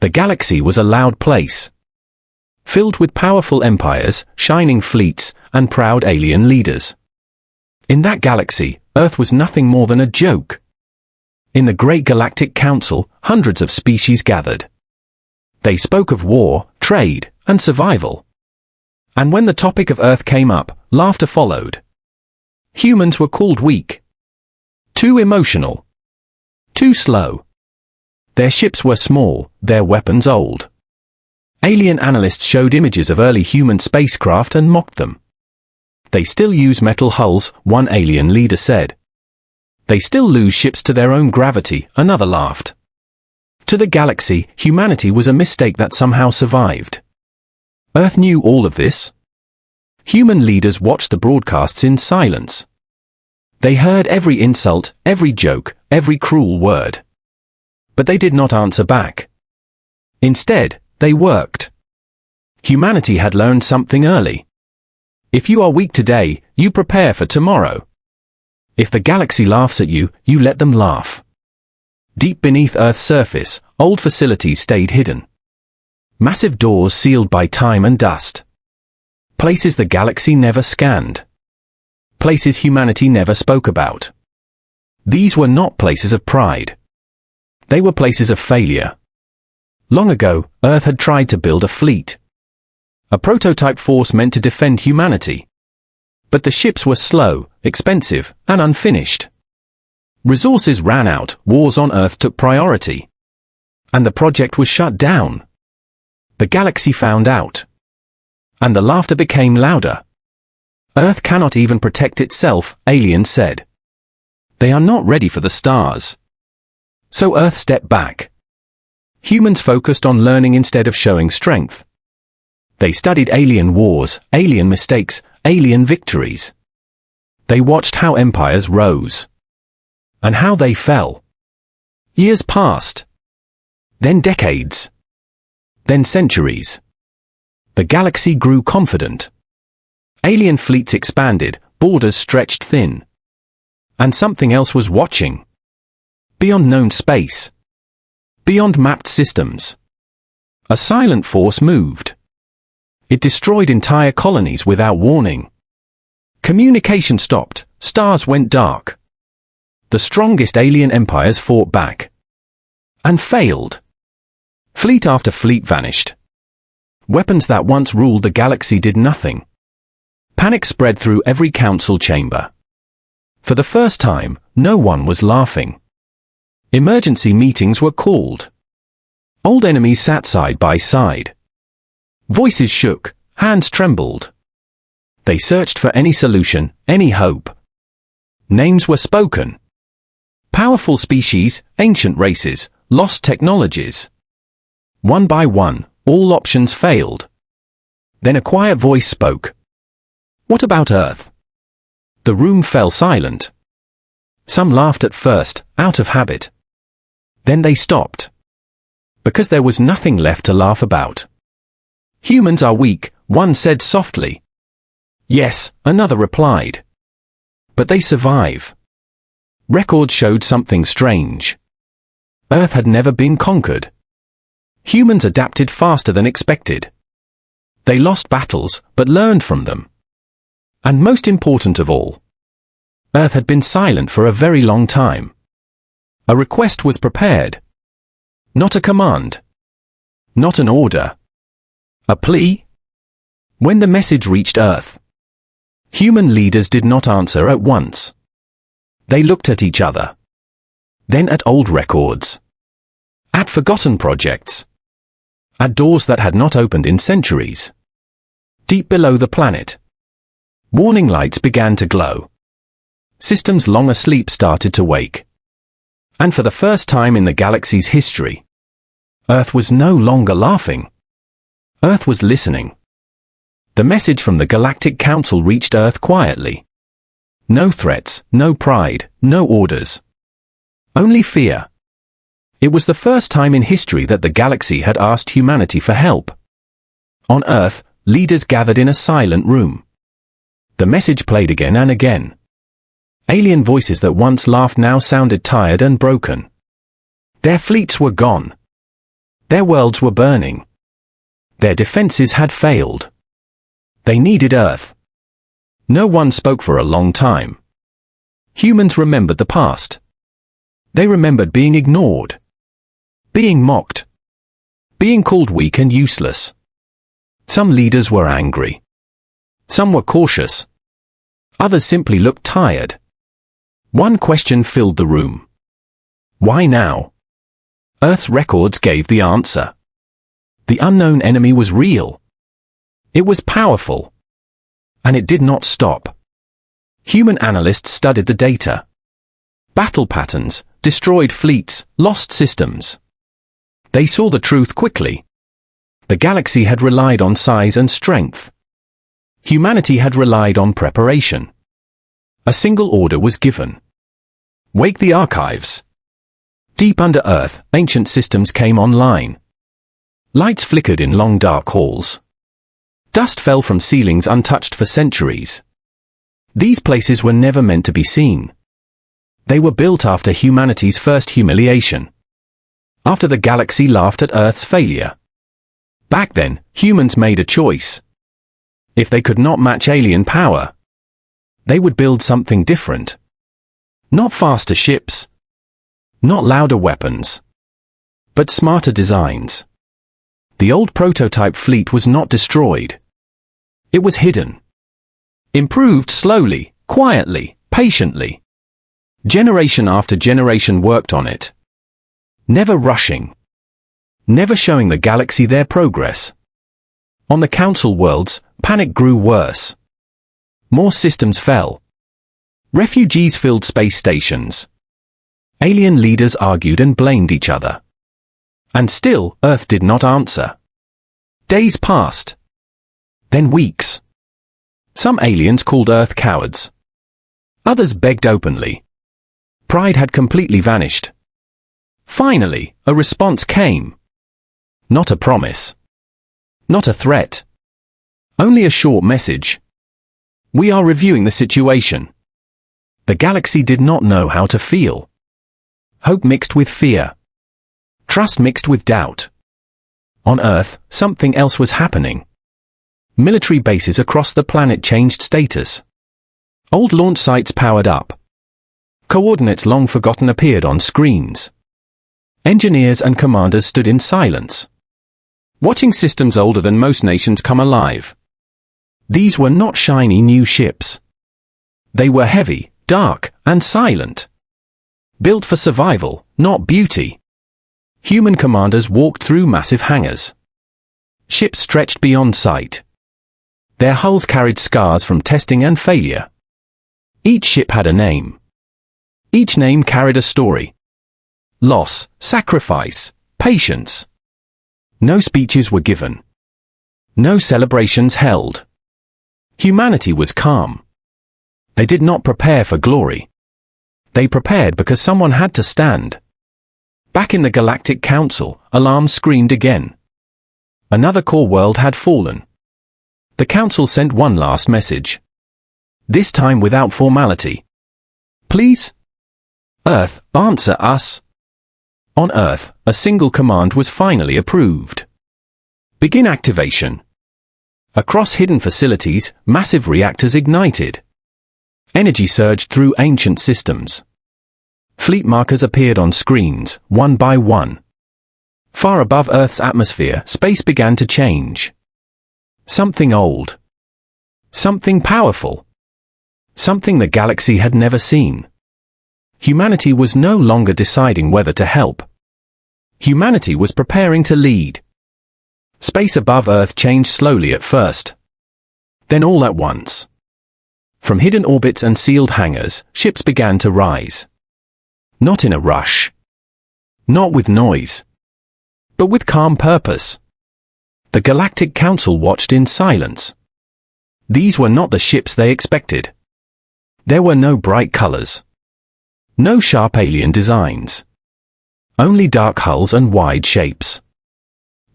The galaxy was a loud place, filled with powerful empires, shining fleets, and proud alien leaders. In that galaxy, Earth was nothing more than a joke. In the Great Galactic Council, hundreds of species gathered. They spoke of war, trade, and survival. And when the topic of Earth came up, laughter followed. Humans were called weak, too emotional, too slow. Their ships were small, their weapons old. Alien analysts showed images of early human spacecraft and mocked them. They still use metal hulls, one alien leader said. They still lose ships to their own gravity, another laughed. To the galaxy, humanity was a mistake that somehow survived. Earth knew all of this. Human leaders watched the broadcasts in silence. They heard every insult, every joke, every cruel word. But they did not answer back. Instead, they worked. Humanity had learned something early. If you are weak today, you prepare for tomorrow. If the galaxy laughs at you, you let them laugh. Deep beneath Earth's surface, old facilities stayed hidden. Massive doors sealed by time and dust. Places the galaxy never scanned. Places humanity never spoke about. These were not places of pride. They were places of failure. Long ago, Earth had tried to build a fleet. A prototype force meant to defend humanity. But the ships were slow, expensive, and unfinished. Resources ran out, wars on Earth took priority. And the project was shut down. The galaxy found out. And the laughter became louder. Earth cannot even protect itself, aliens said. They are not ready for the stars. So Earth stepped back. Humans focused on learning instead of showing strength. They studied alien wars, alien mistakes, alien victories. They watched how empires rose. And how they fell. Years passed. Then decades. Then centuries. The galaxy grew confident. Alien fleets expanded, borders stretched thin. And something else was watching. Beyond known space. Beyond mapped systems. A silent force moved. It destroyed entire colonies without warning. Communication stopped, stars went dark. The strongest alien empires fought back. And failed. Fleet after fleet vanished. Weapons that once ruled the galaxy did nothing. Panic spread through every council chamber. For the first time, no one was laughing. Emergency meetings were called. Old enemies sat side by side. Voices shook, hands trembled. They searched for any solution, any hope. Names were spoken. Powerful species, ancient races, lost technologies. One by one, all options failed. Then a quiet voice spoke. What about Earth? The room fell silent. Some laughed at first, out of habit. Then they stopped. Because there was nothing left to laugh about. Humans are weak, one said softly. Yes, another replied. But they survive. Records showed something strange. Earth had never been conquered. Humans adapted faster than expected. They lost battles, but learned from them. And most important of all, Earth had been silent for a very long time. A request was prepared. Not a command. Not an order. A plea? When the message reached Earth, human leaders did not answer at once. They looked at each other. Then at old records. At forgotten projects. At doors that had not opened in centuries. Deep below the planet. Warning lights began to glow. Systems long asleep started to wake. And for the first time in the galaxy's history, Earth was no longer laughing. Earth was listening. The message from the Galactic Council reached Earth quietly. No threats, no pride, no orders. Only fear. It was the first time in history that the galaxy had asked humanity for help. On Earth, leaders gathered in a silent room. The message played again and again. Alien voices that once laughed now sounded tired and broken. Their fleets were gone. Their worlds were burning. Their defenses had failed. They needed Earth. No one spoke for a long time. Humans remembered the past. They remembered being ignored, being mocked, being called weak and useless. Some leaders were angry. Some were cautious. Others simply looked tired. One question filled the room. Why now? Earth's records gave the answer. The unknown enemy was real. It was powerful. And it did not stop. Human analysts studied the data. Battle patterns, destroyed fleets, lost systems. They saw the truth quickly. The galaxy had relied on size and strength. Humanity had relied on preparation. A single order was given. Wake the archives. Deep under Earth, ancient systems came online. Lights flickered in long dark halls. Dust fell from ceilings untouched for centuries. These places were never meant to be seen. They were built after humanity's first humiliation. After the galaxy laughed at Earth's failure. Back then, humans made a choice. If they could not match alien power, they would build something different. Not faster ships. Not louder weapons. But smarter designs. The old prototype fleet was not destroyed. It was hidden. Improved slowly, quietly, patiently. Generation after generation worked on it. Never rushing. Never showing the galaxy their progress. On the Council worlds, panic grew worse. More systems fell. Refugees filled space stations. Alien leaders argued and blamed each other. And still, Earth did not answer. Days passed. Then weeks. Some aliens called Earth cowards. Others begged openly. Pride had completely vanished. Finally, a response came. Not a promise. Not a threat. Only a short message. We are reviewing the situation. The galaxy did not know how to feel. Hope mixed with fear. Trust mixed with doubt. On Earth, something else was happening. Military bases across the planet changed status. Old launch sites powered up. Coordinates long forgotten appeared on screens. Engineers and commanders stood in silence, watching systems older than most nations come alive. These were not shiny new ships. They were heavy, dark, and silent. Built for survival, not beauty. Human commanders walked through massive hangars. Ships stretched beyond sight. Their hulls carried scars from testing and failure. Each ship had a name. Each name carried a story. Loss, sacrifice, patience. No speeches were given. No celebrations held. Humanity was calm. They did not prepare for glory. They prepared because someone had to stand. Back in the Galactic Council, alarms screamed again. Another core world had fallen. The Council sent one last message. This time without formality. Please? Earth, answer us. On Earth, a single command was finally approved. Begin activation. Across hidden facilities, massive reactors ignited. Energy surged through ancient systems. Fleet markers appeared on screens, one by one. Far above Earth's atmosphere, space began to change. Something old. Something powerful. Something the galaxy had never seen. Humanity was no longer deciding whether to help. Humanity was preparing to lead. Space above Earth changed slowly at first. Then all at once. From hidden orbits and sealed hangars, ships began to rise. Not in a rush. Not with noise. But with calm purpose. The Galactic Council watched in silence. These were not the ships they expected. There were no bright colors. No sharp alien designs. Only dark hulls and wide shapes.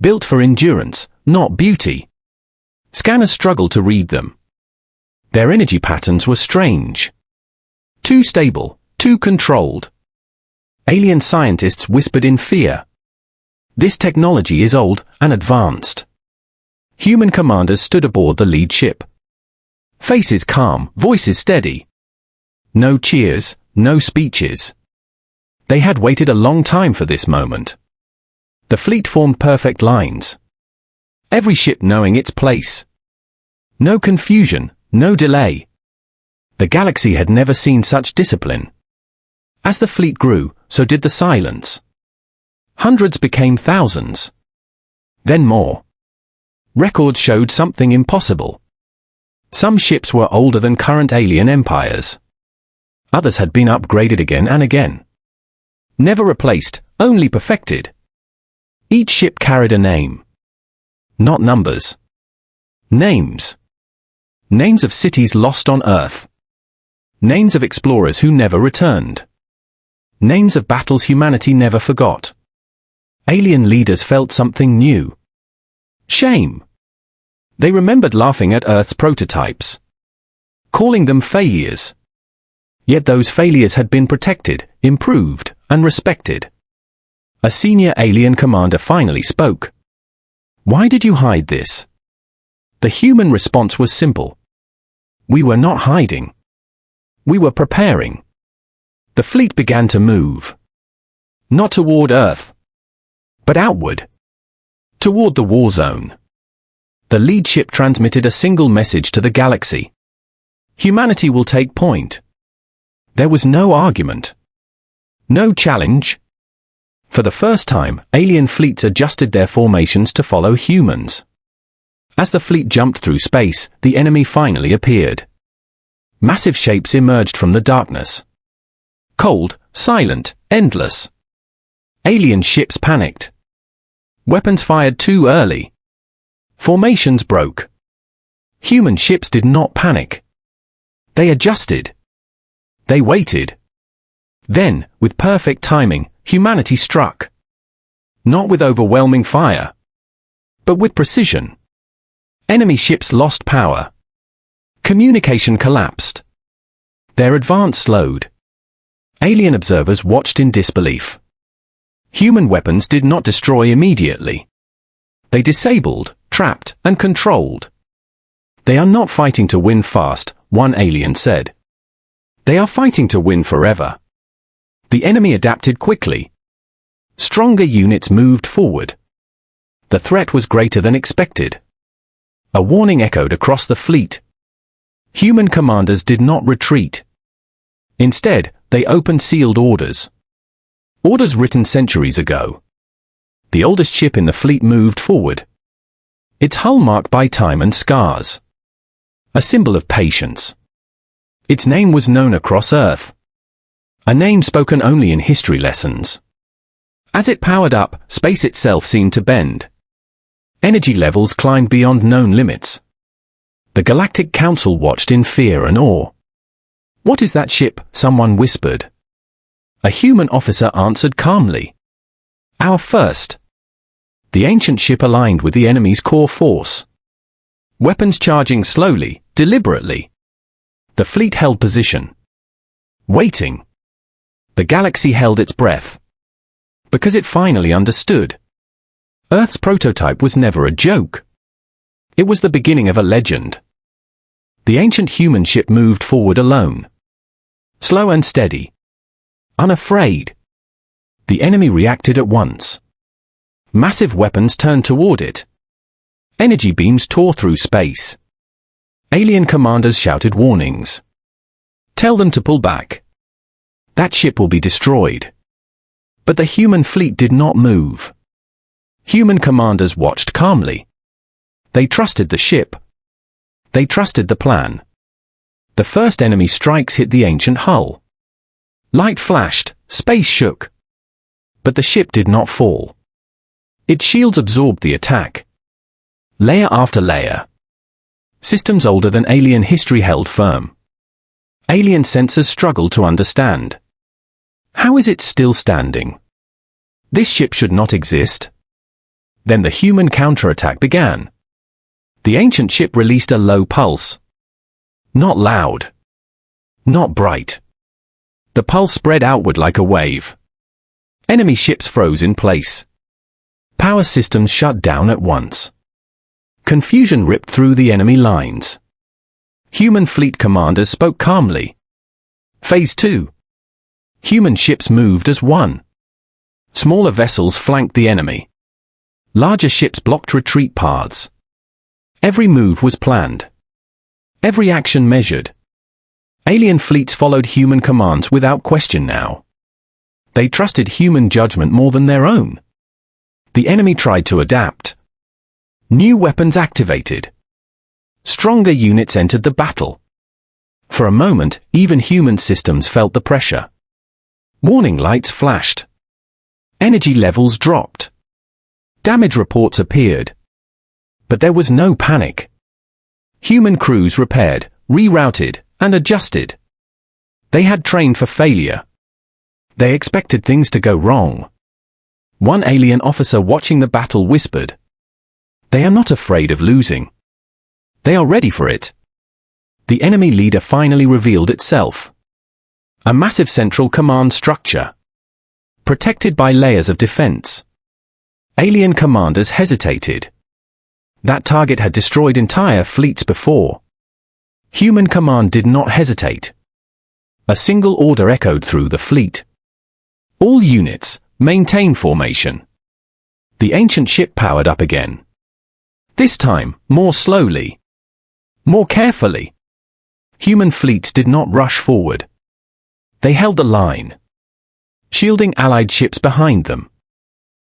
Built for endurance, not beauty. Scanners struggled to read them. Their energy patterns were strange. Too stable, too controlled. Alien scientists whispered in fear. This technology is old and advanced. Human commanders stood aboard the lead ship. Faces calm, voices steady. No cheers, no speeches. They had waited a long time for this moment. The fleet formed perfect lines. Every ship knowing its place. No confusion, no delay. The galaxy had never seen such discipline. As the fleet grew, so did the silence. Hundreds became thousands. Then more. Records showed something impossible. Some ships were older than current alien empires. Others had been upgraded again and again. Never replaced, only perfected. Each ship carried a name. Not numbers. Names. Names of cities lost on Earth. Names of explorers who never returned. Names of battles humanity never forgot. Alien leaders felt something new. Shame. They remembered laughing at Earth's prototypes. Calling them failures. Yet those failures had been protected, improved, and respected. A senior alien commander finally spoke. Why did you hide this? The human response was simple. We were not hiding. We were preparing. The fleet began to move. Not toward Earth, but outward. Toward the war zone. The lead ship transmitted a single message to the galaxy. Humanity will take point. There was no argument. No challenge. For the first time, alien fleets adjusted their formations to follow humans. As the fleet jumped through space, the enemy finally appeared. Massive shapes emerged from the darkness. Cold, silent, endless. Alien ships panicked. Weapons fired too early. Formations broke. Human ships did not panic. They adjusted. They waited. Then, with perfect timing, humanity struck. Not with overwhelming fire, but with precision. Enemy ships lost power. Communication collapsed. Their advance slowed. Alien observers watched in disbelief. Human weapons did not destroy immediately. They disabled, trapped, and controlled. They are not fighting to win fast, one alien said. They are fighting to win forever. The enemy adapted quickly. Stronger units moved forward. The threat was greater than expected. A warning echoed across the fleet. Human commanders did not retreat. Instead, they opened sealed orders. Orders written centuries ago. The oldest ship in the fleet moved forward. Its hull marked by time and scars. A symbol of patience. Its name was known across Earth. A name spoken only in history lessons. As it powered up, space itself seemed to bend. Energy levels climbed beyond known limits. The Galactic Council watched in fear and awe. "What is that ship?" someone whispered. A human officer answered calmly. "Our first." The ancient ship aligned with the enemy's core force. Weapons charging slowly, deliberately. The fleet held position. Waiting. The galaxy held its breath. Because it finally understood. Earth's prototype was never a joke. It was the beginning of a legend. The ancient human ship moved forward alone. Slow and steady. Unafraid. The enemy reacted at once. Massive weapons turned toward it. Energy beams tore through space. Alien commanders shouted warnings. "Tell them to pull back. That ship will be destroyed." But the human fleet did not move. Human commanders watched calmly. They trusted the ship. They trusted the plan. The first enemy strikes hit the ancient hull. Light flashed, space shook. But the ship did not fall. Its shields absorbed the attack. Layer after layer. Systems older than alien history held firm. Alien sensors struggled to understand. How is it still standing? This ship should not exist. Then the human counterattack began. The ancient ship released a low pulse. Not loud. Not bright. The pulse spread outward like a wave. Enemy ships froze in place. Power systems shut down at once. Confusion ripped through the enemy lines. Human fleet commanders spoke calmly. Phase 2. Human ships moved as one. Smaller vessels flanked the enemy. Larger ships blocked retreat paths. Every move was planned. Every action measured. Alien fleets followed human commands without question now. They trusted human judgment more than their own. The enemy tried to adapt. New weapons activated. Stronger units entered the battle. For a moment, even human systems felt the pressure. Warning lights flashed. Energy levels dropped. Damage reports appeared. But there was no panic. Human crews repaired, rerouted, and adjusted. They had trained for failure. They expected things to go wrong. One alien officer watching the battle whispered, "They are not afraid of losing. They are ready for it." The enemy leader finally revealed itself. A massive central command structure, protected by layers of defense. Alien commanders hesitated. That target had destroyed entire fleets before. Human command did not hesitate. A single order echoed through the fleet. All units, maintain formation. The ancient ship powered up again. This time, more slowly. More carefully. Human fleets did not rush forward. They held the line, shielding allied ships behind them.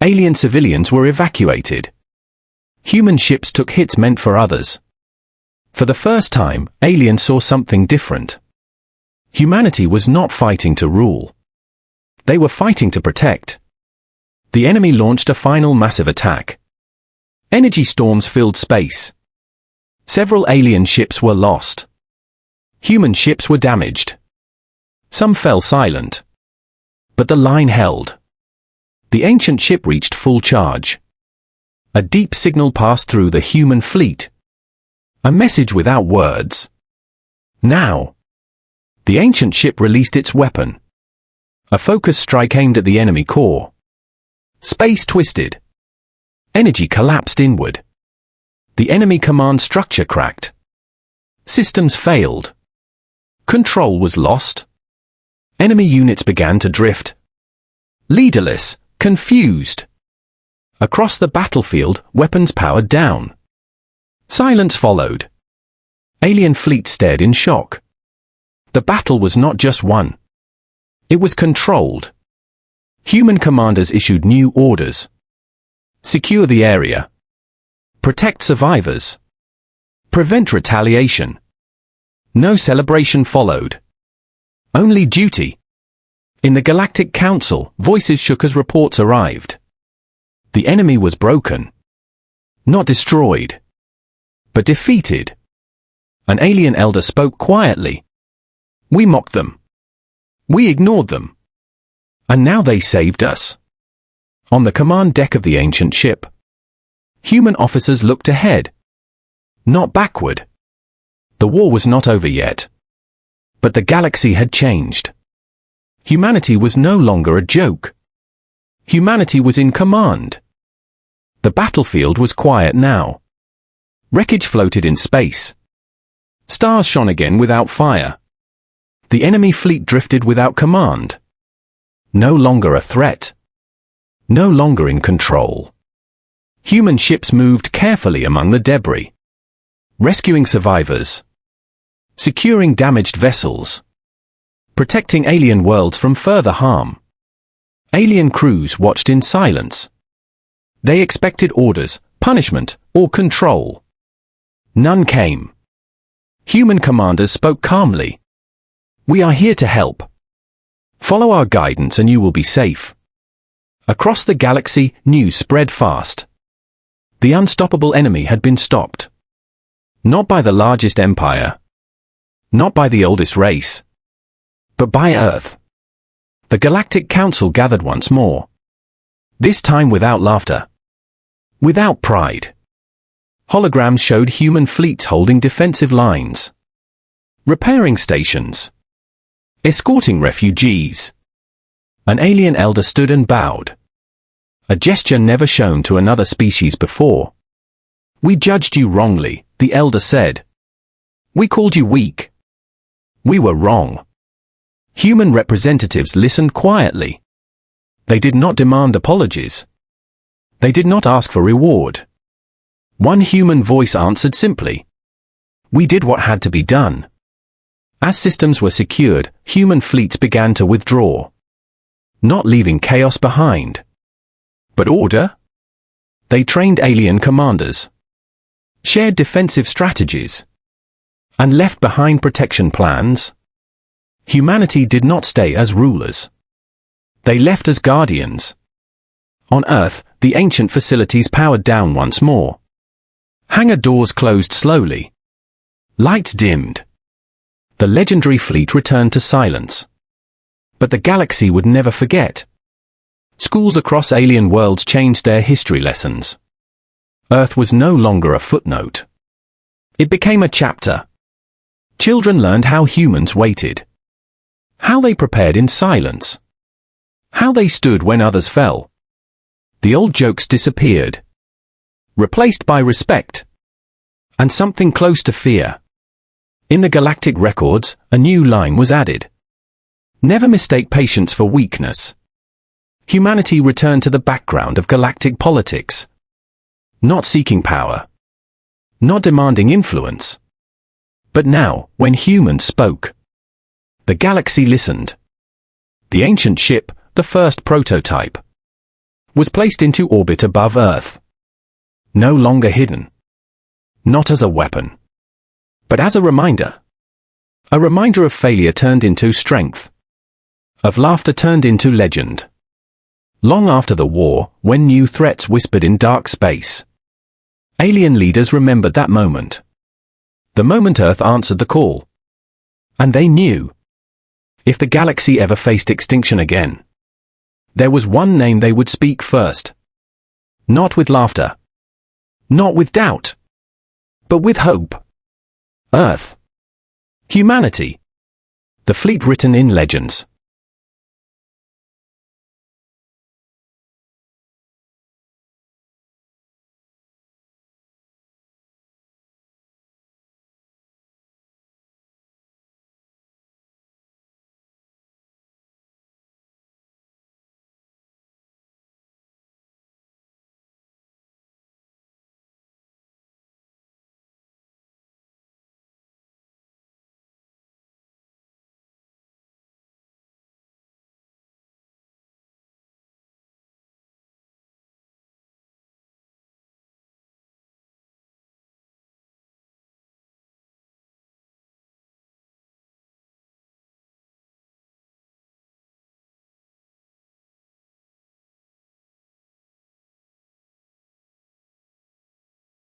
Alien civilians were evacuated. Human ships took hits meant for others. For the first time, aliens saw something different. Humanity was not fighting to rule. They were fighting to protect. The enemy launched a final massive attack. Energy storms filled space. Several alien ships were lost. Human ships were damaged. Some fell silent. But the line held. The ancient ship reached full charge. A deep signal passed through the human fleet. A message without words. Now. The ancient ship released its weapon. A focus strike aimed at the enemy core. Space twisted. Energy collapsed inward. The enemy command structure cracked. Systems failed. Control was lost. Enemy units began to drift. Leaderless, confused. Across the battlefield, weapons powered down. Silence followed. Alien fleet stared in shock. The battle was not just won. It was controlled. Human commanders issued new orders. Secure the area. Protect survivors. Prevent retaliation. No celebration followed. Only duty. In the Galactic Council, voices shook as reports arrived. The enemy was broken. Not destroyed. But defeated. An alien elder spoke quietly. We mocked them. We ignored them. And now they saved us. On the command deck of the ancient ship, human officers looked ahead. Not backward. The war was not over yet. But the galaxy had changed. Humanity was no longer a joke. Humanity was in command. The battlefield was quiet now. Wreckage floated in space. Stars shone again without fire. The enemy fleet drifted without command. No longer a threat. No longer in control. Human ships moved carefully among the debris. Rescuing survivors. Securing damaged vessels. Protecting alien worlds from further harm. Alien crews watched in silence. They expected orders, punishment, or control. None came. Human commanders spoke calmly. We are here to help. Follow our guidance and you will be safe. Across the galaxy, news spread fast. The unstoppable enemy had been stopped. Not by the largest empire. Not by the oldest race. But by Earth. The Galactic Council gathered once more. This time without laughter. Without pride. Holograms showed human fleets holding defensive lines. Repairing stations. Escorting refugees. An alien elder stood and bowed. a gesture never shown to another species before. "We judged you wrongly," the elder said. "We called you weak. We were wrong." Human representatives listened quietly. They did not demand apologies. They did not ask for reward. One human voice answered simply, "We did what had to be done." As systems were secured, human fleets began to withdraw. Not leaving chaos behind, but order. They trained alien commanders, shared defensive strategies, and left behind protection plans. Humanity did not stay as rulers. They left as guardians. On Earth, the ancient facilities powered down once more. Hangar doors closed slowly. Lights dimmed. The legendary fleet returned to silence. But the galaxy would never forget. Schools across alien worlds changed their history lessons. Earth was no longer a footnote. It became a chapter. Children learned how humans waited. How they prepared in silence. How they stood when others fell. The old jokes disappeared, replaced by respect, and something close to fear. In the galactic records, a new line was added. Never mistake patience for weakness. Humanity returned to the background of galactic politics. Not seeking power. Not demanding influence. But now, when humans spoke, the galaxy listened. The ancient ship, the first prototype, was placed into orbit above Earth. No longer hidden. Not as a weapon, but as a reminder. A reminder of failure turned into strength. Of laughter turned into legend. Long after the war, when new threats whispered in dark space, alien leaders remembered that moment. The moment Earth answered the call. And they knew, if the galaxy ever faced extinction again, there was one name they would speak first. Not with laughter. Not with doubt. But with hope. Earth. Humanity. The fleet written in legends.